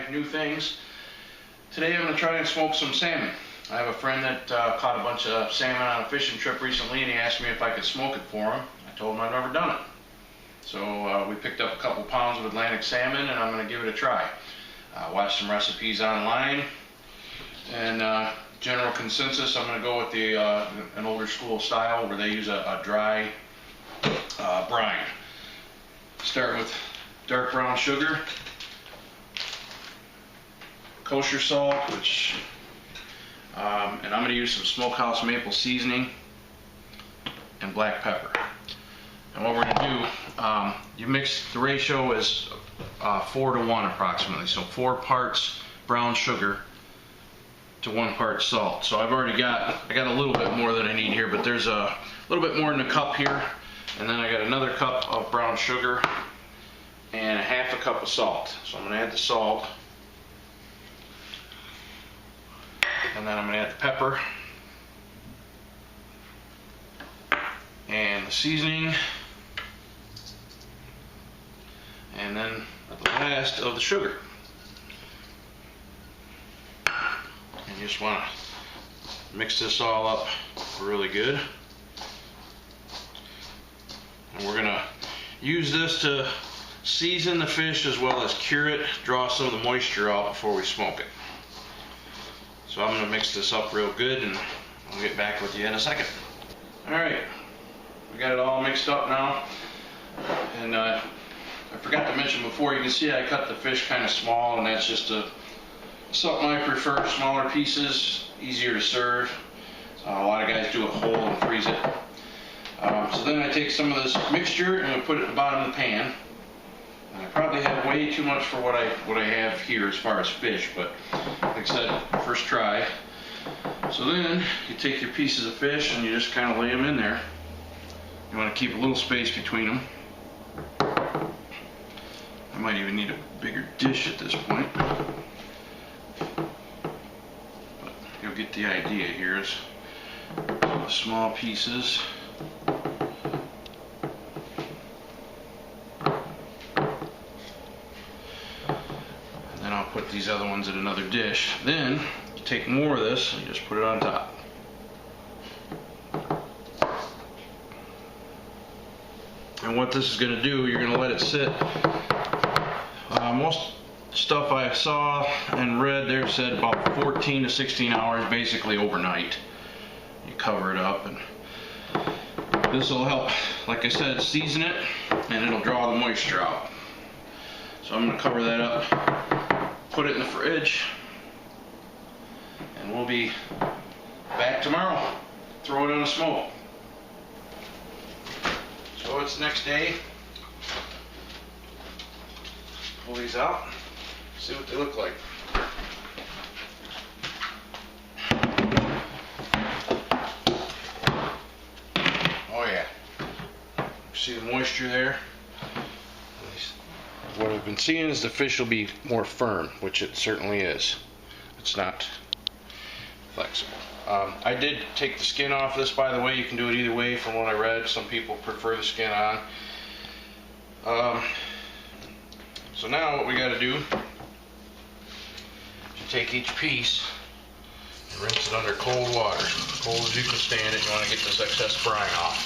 try new things. Today I'm going to try and smoke some salmon. I have a friend that caught a bunch of salmon on a fishing trip recently, and he asked me if I could smoke it for him. I told him I've never done it. So we picked up a couple pounds of Atlantic salmon, and I'm going to give it a try. Watched some recipes online, and general consensus, I'm going to go with the an older school style where they use a dry brine. Start with dark brown sugar, kosher salt, and I'm going to use some smokehouse maple seasoning and black pepper. And what we're going to do, you mix, the ratio is 4 to 1 approximately, so 4 parts brown sugar to 1 part salt. So I got a little bit more than I need here, but there's a little bit more in the cup here, and then I got another cup of brown sugar and a half a cup of salt. So I'm going to add the salt, and then I'm going to add the pepper and the seasoning, and then at the last of the sugar. And you just want to mix this all up really good. And we're going to use this to season the fish as well as cure it, draw some of the moisture out before we smoke it. So I'm going to mix this up real good, and I'll get back with you in a second. Alright, we got it all mixed up now, and I forgot to mention before, you can see I cut the fish kind of small, and that's just something I prefer, smaller pieces, easier to serve. A lot of guys do it whole and freeze it. So then I take some of this mixture and I put it at the bottom of the pan. And I probably have way too much for what I have here as far as fish, but like I said, first try. So then you take your pieces of fish and you just kind of lay them in there. You want to keep a little space between them. I might even need a bigger dish at this point. But you'll get the idea here. Is the small pieces. I'll put these other ones in another dish. Then you take more of this and you just put it on top. And what this is going to do, you're going to let it sit. Most stuff I saw and read there said about 14 to 16 hours, basically overnight. You cover it up, and this will help, like I said, season it, and it'll draw the moisture out. So I'm going to cover that up, put it in the fridge, and we'll be back tomorrow. Throw it on a smoke. So it's the next day. Pull these out, see what they look like. Oh yeah. See the moisture there? What I've been seeing is the fish will be more firm, which it certainly is. It's not flexible. I did take the skin off this, by the way. You can do it either way from what I read. Some people prefer the skin on. So now what we got to do is you take each piece and rinse it under cold water. As cold as you can stand it. You want to get this excess brine off.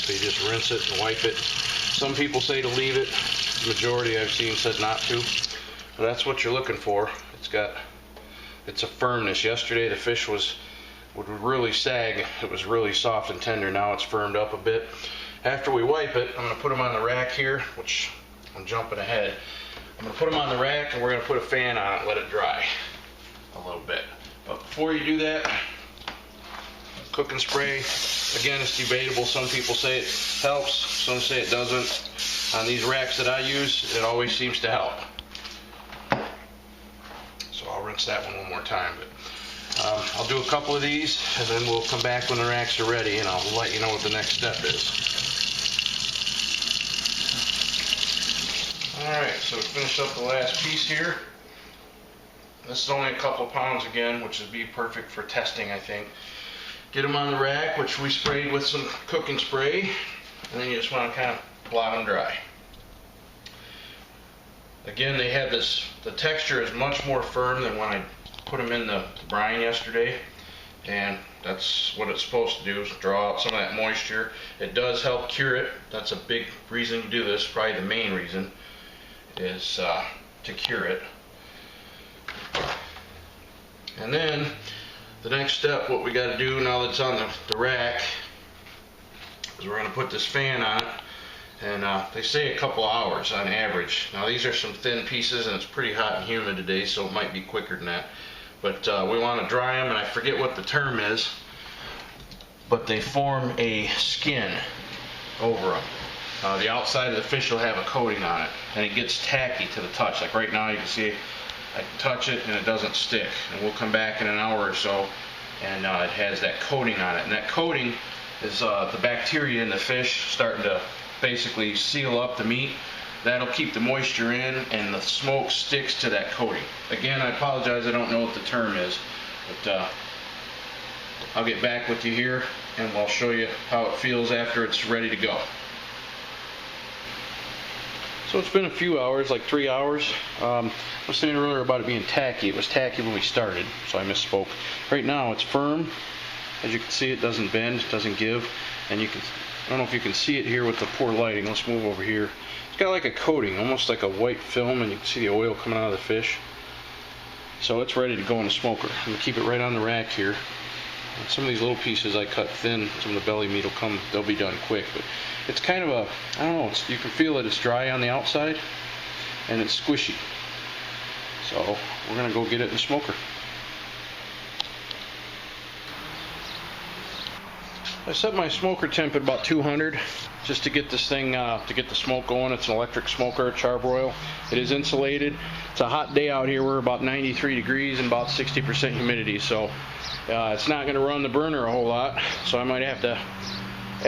So you just rinse it and wipe it. Some people say to leave it. The majority I've seen said not to. But that's what you're looking for. It's a firmness. Yesterday the fish would really sag. It was really soft and tender. Now it's firmed up a bit. After we wipe it, I'm going to put them on the rack here, which I'm jumping ahead. I'm going to put them on the rack, and we're going to put a fan on it and let it dry a little bit. But before you do that, cooking spray, again, it's debatable. Some people say it helps, some say it doesn't. On these racks that I use, it always seems to help. So I'll rinse that one more time. But I'll do a couple of these, and then we'll come back when the racks are ready, and I'll let you know what the next step is. Alright, so to finish up the last piece here, this is only a couple of pounds again, which would be perfect for testing, I think. Get them on the rack, which we sprayed with some cooking spray. and then you just want to kind of blot them dry. Again, they have this, the texture is much more firm than when I put them in the brine yesterday, and that's what it's supposed to do, is draw out some of that moisture. It does help cure it. That's a big reason to do this, probably the main reason, is to cure it. And then the next step, what we got to do now that it's on the rack, is we're going to put this fan on it. And they say a couple hours on average. Now these are some thin pieces and it's pretty hot and humid today, so it might be quicker than that. But we want to dry them, and I forget what the term is, but they form a skin over them. The outside of the fish will have a coating on it, and it gets tacky to the touch. Like right now you can see I can touch it and it doesn't stick. And we'll come back in an hour or so and it has that coating on it. And that coating is the bacteria in the fish starting to basically seal up the meat. That'll keep the moisture in, and the smoke sticks to that coating. Again, I apologize, I don't know what the term is, but I'll get back with you here and I'll show you how it feels after it's ready to go. So it's been a few hours, like 3 hours. I was saying earlier about it being tacky. It was tacky when we started, so I misspoke. Right now it's firm. As you can see, it doesn't bend, it doesn't give, and you can, I don't know if you can see it here with the poor lighting. Let's move over here. It's got like a coating, almost like a white film, and you can see the oil coming out of the fish. So it's ready to go in the smoker. I'm going to keep it right on the rack here. And some of these little pieces I cut thin, some of the belly meat will come, they'll be done quick. But it's kind of a, I don't know, you can feel that it's dry on the outside, and it's squishy. So we're going to go get it in the smoker. I set my smoker temp at about 200 just to get this thing, to get the smoke going. It's an electric smoker, charbroil. It is insulated. It's a hot day out here. We're about 93 degrees and about 60% humidity, so it's not going to run the burner a whole lot. So I might have to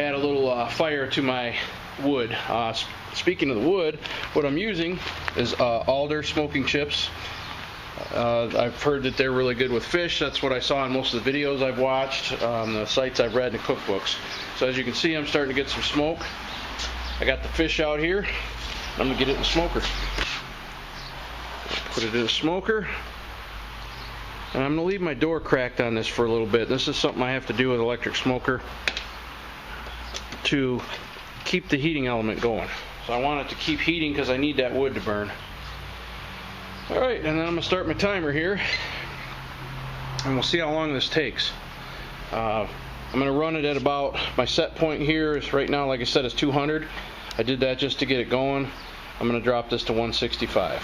add a little fire to my wood. Speaking of the wood, what I'm using is alder smoking chips. I've heard that they're really good with fish. That's what I saw in most of the videos I've watched, on the sites I've read, and the cookbooks. So as you can see, I'm starting to get some smoke. I got the fish out here. I'm going to get it in the smoker. Put it in the smoker. And I'm going to leave my door cracked on this for a little bit. This is something I have to do with an electric smoker to keep the heating element going. So I want it to keep heating because I need that wood to burn. Alright, and then I'm going to start my timer here, and we'll see how long this takes. I'm going to run it at about, my set point here is right now, like I said, is 200. I did that just to get it going. I'm going to drop this to 165.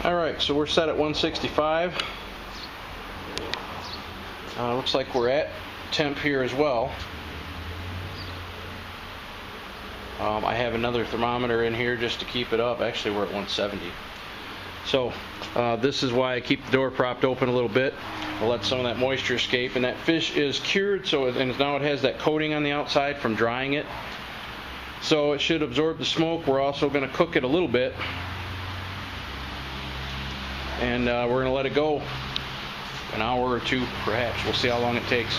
Alright, so we're set at 165. Looks like we're at temp here as well. I have another thermometer in here just to keep it up. Actually, we're at 170. So this is why I keep the door propped open a little bit. I'll let some of that moisture escape, and that fish is cured, so and now it has that coating on the outside from drying it. So it should absorb the smoke. We're also going to cook it a little bit, and we're going to let it go an hour or two perhaps. We'll see how long it takes.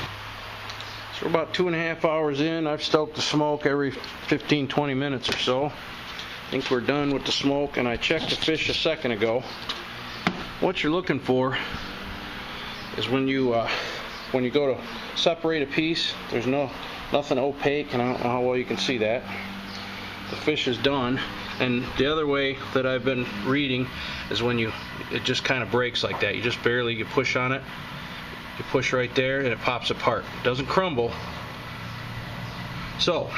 So we're about 2.5 hours in. I've stoked the smoke every 15-20 minutes or so. I think we're done with the smoke, and I checked the fish a second ago. What you're looking for is when you go to separate a piece, there's nothing opaque, and I don't know how well you can see that. The fish is done, and the other way that I've been reading is when it just kind of breaks like that. You just barely, you push on it, you push right there, and it pops apart. It doesn't crumble. So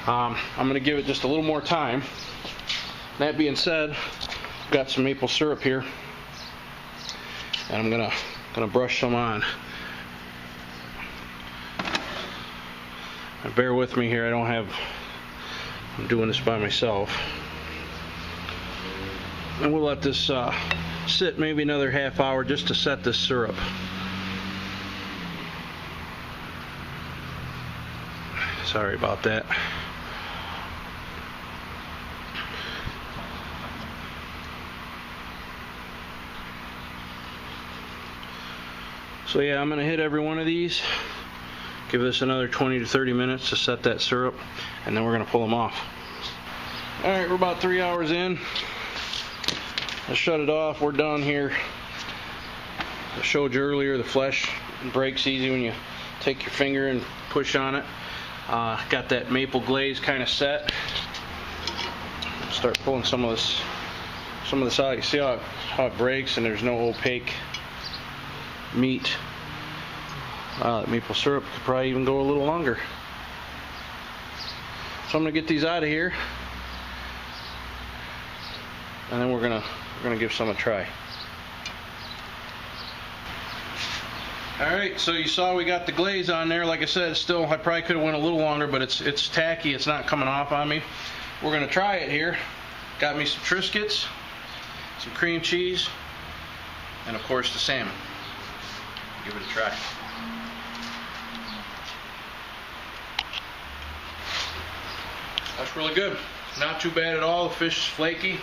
I'm going to give it just a little more time. That being said, I've got some maple syrup here, and I'm gonna brush some on. Now bear with me here. I'm doing this by myself, and we'll let this sit maybe another half hour just to set this syrup. Sorry about that. So yeah, I'm going to hit every one of these, Give this another 20 to 30 minutes to set that syrup, and then we're going to pull them off. Alright, we're about 3 hours in. Let's shut it off. We're done here. I showed you earlier the flesh breaks easy when you take your finger and push on it. Got that maple glaze kind of set. Start pulling some of this out. You see how it breaks and there's no opaque meat. That maple syrup could probably even go a little longer. So I'm gonna get these out of here, and then we're gonna give some a try. Alright, so you saw we got the glaze on there. Like I said, still, I probably could have went a little longer, but it's tacky. It's not coming off on me. We're going to try it here. Got me some Triscuits, some cream cheese, and of course the salmon. Give it a try. That's really good. Not too bad at all. The fish is flaky.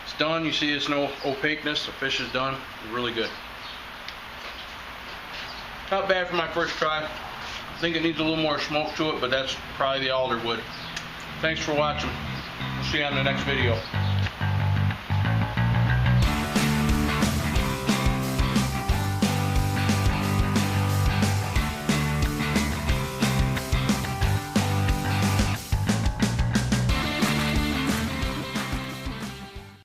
It's done. You see there's no opaqueness. The fish is done. Really good. Not bad for my first try. I think it needs a little more smoke to it, but that's probably the alder wood. Thanks for watching. We'll see you on the next video.